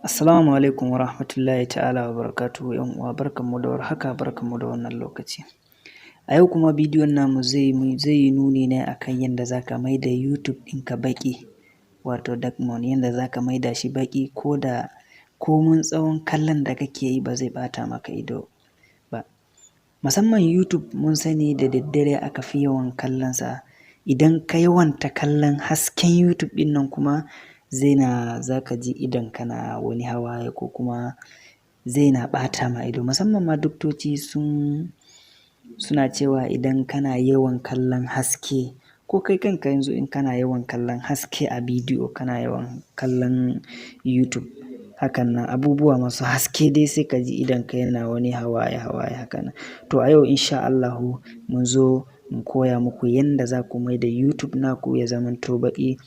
Assalamu alaikum wa rahmatullahi ta'ala wa barakatuhu ‘yan uwa, barkanmu da warhaka, barkanmu da wannan lokaci. A yau kuma bidiyon namu zai yi nuni ne akan yadda za ka maida YouTube ɗinka baƙi, wato dark mode, yadda za ka maida shi baƙi ko da komin tsawon kallon da kake yi ba zai ɓata maka ido ba. Musamman YouTube mun sani da daddare aka fi yawan kallonsa, idan ka yawanta kallon hasken YouTube ɗin nan kuma za ka ji idonka na wani hawaye ko kuma zai na ɓata ma ido. Musamman ma doktoci suna cewa idan kana yawan kallon haske, ko kai kanka yanzu in kana yawan kallon haske a bidiyo, kana yawan kallon YouTube hakan nan abubuwa masu haske dai sai ka ji idonka yana wani hawaye hakan nan. To a yau insha Allahu mun zo mu koya muku yanda za ku maida YouTube naku ya zamanto baƙi,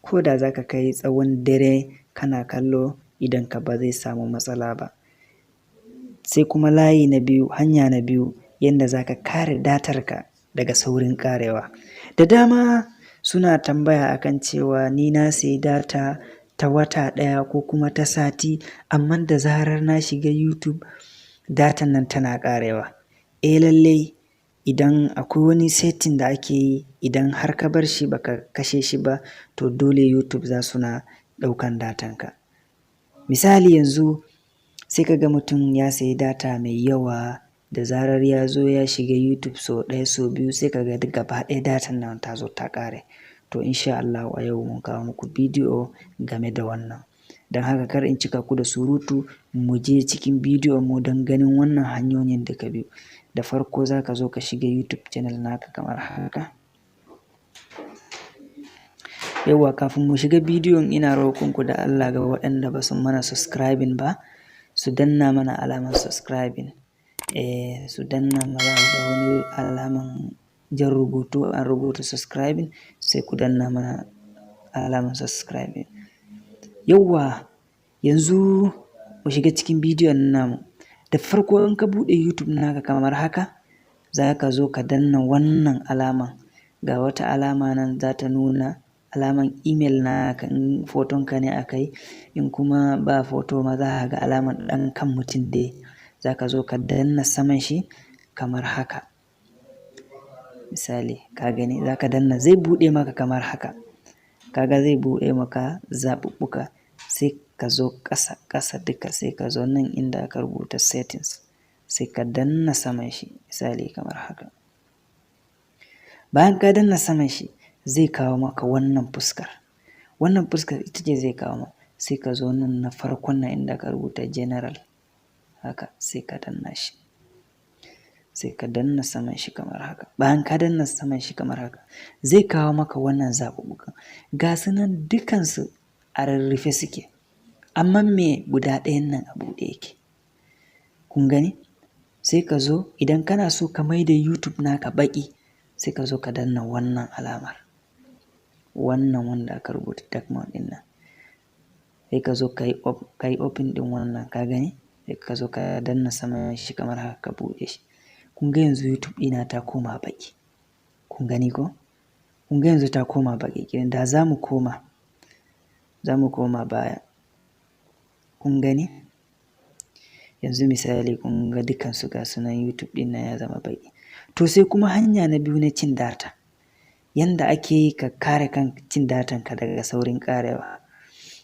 ko da za ka kai tsawon dare kana kallo idonka ba zai samu matsala ba. Sai kuma hanya na biyu yanda za ka kare datarka daga saurin ƙarewa. Da dama suna tambaya akan cewa ni na sayi data ta wata ɗaya ko kuma ta sati, amma da zarar na shiga YouTube datan nan tana ƙarewa. Lallai idan akwai wani setting da ake yi, idan har ka bar shi baka kashe shi ba, to dole YouTube za su na ɗaukan datanka. Misali yanzu sai ka ga mutum ya sayi data mai yawa, da zarar ya zo ya shiga YouTube sau ɗaya sau biyu sai ka ga gaba ɗaya datan nan ta zo ta ƙare. To insha Allahu a yau mun kawo muku bidiyo game da wannan. Don haka kar in cika ku da surutu, mu je cikin bidiyon mu don ganin wannan hanyoyin da ka bi. Da farko za ka zo ka shiga YouTube channel naka kamar haka. Yauwa, kafin mu shiga bidiyon ina roƙonku da Allah ga waɗanda ba su mana subscribing ba, su danna mana alamar subscribing. Su danna mana wani alaman jan rubutu, an rubuta subscribing, sai ku danna mana alamar subscribing. Yauwa, yanzu mu shiga cikin bidiyon namu. Da farko in ka buɗe YouTube naka kamar haka, za ka zo ka danna wannan alaman. Ga wata alama nan za ta nuna alaman email naka, in fotonka ne aka yi, in kuma ba foto ma za ka ga alaman ɗan kan mutum dai. Za ka zo ka danna saman shi kamar haka. Misali, ka gani za ka danna, zai buɗe maka kamar haka. Kaga zai buɗe maka zaɓuɓɓuka, sai ka zo ƙasa duka, sai ka zo nan inda aka rubuta settings, sai ka danna saman shi misali kamar haka. Bayan ka danna saman shi zai kawo maka wannan fuskar. Wannan fuskar ita ce zai kawo maka, sai ka zo nan na farkon nan inda aka rubuta general haka, sai ka danna shi. Sai ka danna saman shi kamar haka. Bayan ka danna saman shi kamar haka, zai kawo maka wannan zaɓuɓɓukan. Ga su nan dukansu a rarrufe suke, amma me guda ɗayan nan a buɗe yake. Kun gani? Sai ka zo idan kana so ka maida YouTube naka baƙi, sai ka zo ka danna wannan alamar. Wannan wanda aka rubuta dark mode ɗin nan. Sai ka zo ka yi open ɗin wannan, ka gani? Sai ka zo ka danna saman shi kamar haka ka buɗe shi. Kun ga yanzu YouTube ɗina ta koma baƙi. Kun gani ko? Kun ga yanzu ta koma baƙi. Da za mu koma baya. Kun gani? Yanzu misali kun ga dukansu ga sunan YouTube ɗin nan ya zama baƙi. To sai kuma hanya na biyu na cin data. Yanda ake yi ka kare kan cin datanka daga saurin ƙarewa.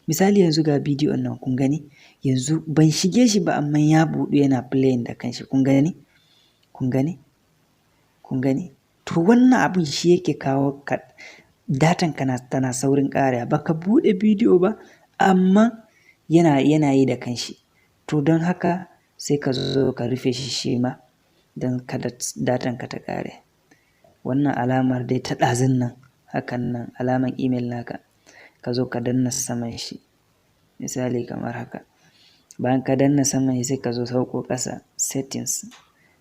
Misali yanzu ga bidiyon nan kun gani? Yanzu ban shige shi ba amma ya buɗu yana playing da kanshi. Kun gani? Kun gani? Kun gani? To wannan abun shi yake kawo datanka tana saurin ƙarewa. Baka buɗe bidiyo ba amma yana yi da kanshi. To don haka sai ka zo ka rufe shi ma don kada datanka ta ƙare. Wannan alamar dai ta ɗazun nan, hakan nan alaman email naka, ka zo ka danna saman shi misali kamar haka. Bayan ka danna saman shi sai ka zo sauko ƙasa settings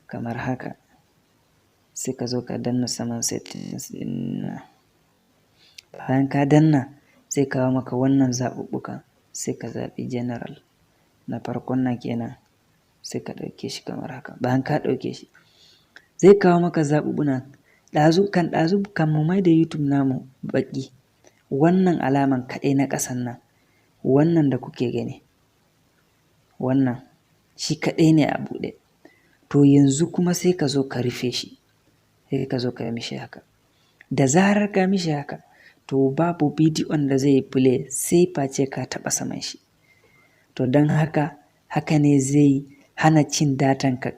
kamar haka. Sai ka zo ka danna saman settings ɗin nan. Bayan ka danna sai kawo maka wannan zaɓuɓɓukan, sai ka zaɓi general na farkon nan kenan, sai ka ɗauke shi kamar haka. Bayan ka ɗauke shi zai kawo maka zaɓuɓɓukan. Ɗazu kan mu maida YouTube namu baƙi, wannan alaman kaɗai na ƙasan nan, wannan da kuke gani, wannan shi kaɗai ne a buɗe. To yanzu kuma sai ka zo ka rufe shi, sai ka zo ka yi mishi haka. Da zarar ka mishi haka to babu bidiyon da zai yi play sai face ka taɓa saman shi. To don haka, haka ne zai hana cin datanka.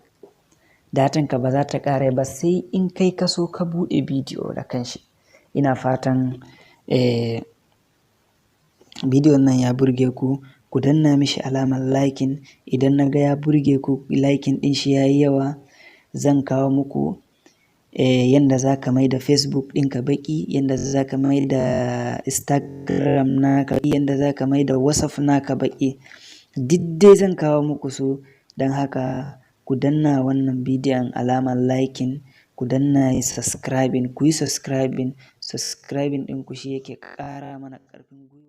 Datanka ba za ta ƙare ba sai in kai ka so ka buɗe bidiyo da kanshi. Ina fatan bidiyon nan ya burge ku, ku danna mishi alamar liking. Idan na ga ya burge ku, liking ɗin shi ya yi yawa, zan kawo muku yanda za ka mai da Facebook ɗinka baƙi, yanda za ka mai da Instagram naka baƙi, yanda za ka mai da WhatsApp naka baƙi. Duk dai zan kawo muku su. Don haka ku danna wannan bidiyon alamar liking, ku danna subscribing, ku yi subscribing. Subscribing ɗinku shi yake ƙara mana ƙarfin gwiwa.